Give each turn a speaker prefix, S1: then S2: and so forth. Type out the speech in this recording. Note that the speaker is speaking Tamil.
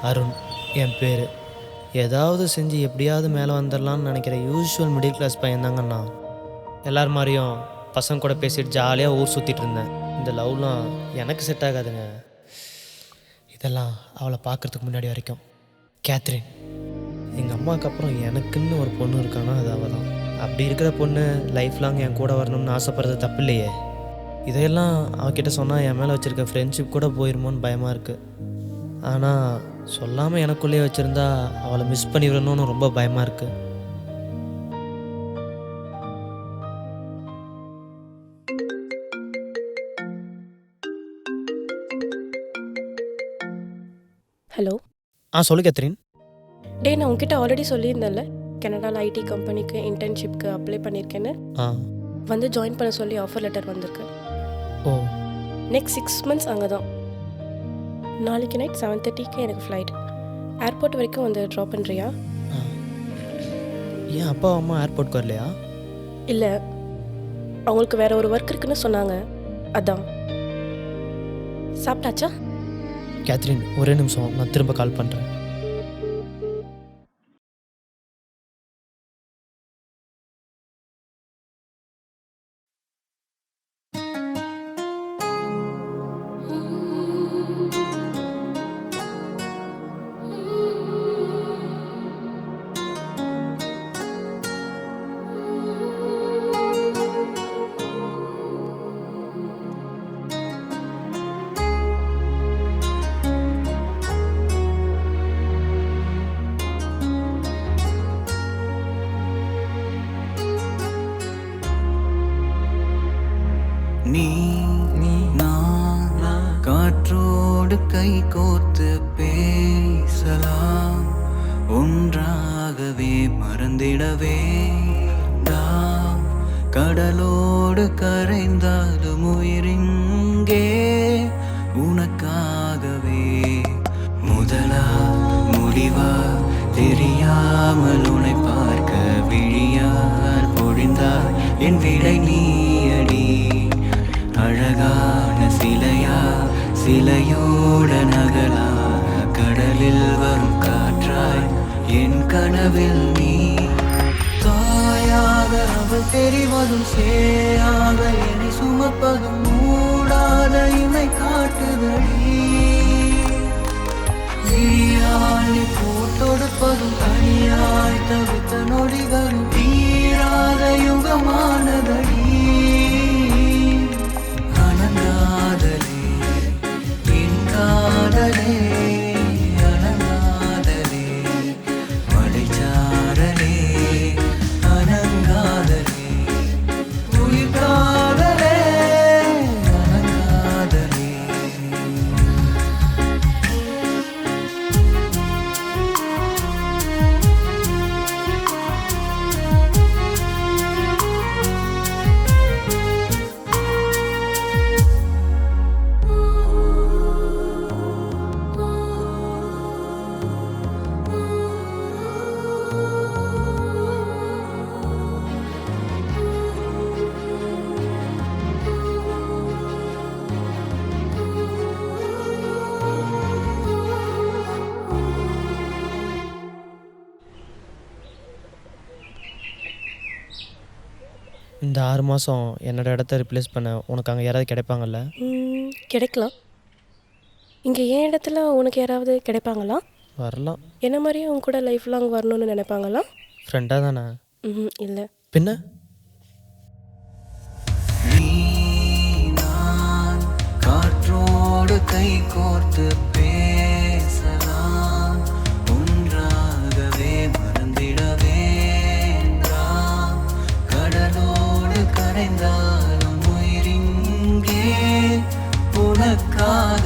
S1: அருண் என் பேர். ஏதாவது செஞ்சு எப்படியாவது மேலே வந்துடலான்னு நினைக்கிற யூஷுவல் மிடில் கிளாஸ் பையன்தாங்கண்ணா. எல்லார் மாதிரியும் பசங்க கூட பேசிட்டு ஜாலியாக ஊர் சுற்றிட்டு இருந்தேன். இந்த லவ்லாம் எனக்கு செட் ஆகாதுங்க. இதெல்லாம் அவளை பார்க்குறதுக்கு முன்னாடி வரைக்கும். கேத்ரின், எங்கள் அம்மாவுக்கு அப்புறம் எனக்குன்னு ஒரு பொண்ணு இருக்கானா அது அவள் தான். அப்படி இருக்கிற பொண்ணு லைஃப் லாங் என் கூட வரணும்னு ஆசைப்படுறது தப்பு இல்லையே. இதையெல்லாம் அவகிட்ட சொன்னால் என் மேலே வச்சுருக்க ஃப்ரெண்ட்ஷிப் கூட போயிருமோன்னு பயமாக இருக்குது. ஆனால் சொல்லாமல் எனக்குள்ளேயே வச்சுருந்தா அவளை மிஸ் பண்ணிவிடணும்னு ரொம்ப பயமாக இருக்குது.
S2: ஹலோ.
S1: சொல்லு கேத்ரின்.
S2: நான் உங்ககிட்ட ஆல்ரெடி சொல்லியிருந்தேன்ல, கனடாவில் ஐடி கம்பெனிக்கு இன்டர்ன்ஷிப்க்கு அப்ளை பண்ணியிருக்கேன்னு. வந்து ஜாயின் பண்ண சொல்லி ஆஃபர் லெட்டர் வந்திருக்கு.
S1: ஓ.
S2: நெக்ஸ்ட் 6 months அங்கே தான். நாளைக்கு நைட் 7:30க்கு எனக்கு ஃப்ளைட். ஏர்போர்ட் வரைக்கும் வந்து ட்ராப் பண்ணுறியா?
S1: ஏன் அப்பா அம்மா ஏர்போர்ட்க்கு வரலையா?
S2: இல்லை, அவங்களுக்கு வேற ஒரு ஒர்க் இருக்குன்னு சொன்னாங்க, அதான். சாப்பிட்டாச்சா?
S1: கேத்ரின், ஒரே நிமிஷம், நான் திரும்ப கால் பண்ணுறேன்.
S3: நீ நான் காற்றோடு கை கோர்த்து பேசலாம், ஒன்றாகவே மறந்திடவே. கடலோடு கரைந்தாலும் உயிரிங்கே உனக்காகவே. முதலா முடிவா தெரியாமல் உன்னை பார்க்க விழியார் பொழிந்தார், என் விடை நீயடி. அழகான சிலையா, சிலையோட நகலா, கடலில் வரும் காற்றாய் என் கனவில் நீ. தாயாக அவள் தெரிவதும் சேயாக, என்னை சுமப்பதும் மூடாத இமை காட்டுதடி. விழியாளி போட்டொடுப்பதும் தனியாய் தவித்த நொடிகளும் தீராத யுகமானதடி. அனங்காதலே என் காதலே, அனங்காதலே மலைச்சாரலே, அனங்காதலே உயிர் காதலே, அனங்காதலே.
S1: இந்த 6 மாதம் என்னோடய இடத்த ரிப்ளேஸ் பண்ண உனக்கு அங்கே யாராவது கிடைப்பாங்கல்ல?
S2: கிடைக்கலாம். இங்கே என் இடத்துல உனக்கு யாராவது கிடைப்பாங்களா?
S1: வரலாம்.
S2: என்ன மாதிரியே உன் கூட லைஃப் லாங் வரணும்னு நினைப்பாங்களா?
S1: ஃப்ரெண்டாக தானே?
S2: இல்லை.
S1: பின்ன
S3: நான் காற்றோடு கை கோர்த்து பேசலாம், ஒன்றாகவே மறந்திடவே. கடலோடு கரைந்தாலும் உயிரிங்கே உனக்காக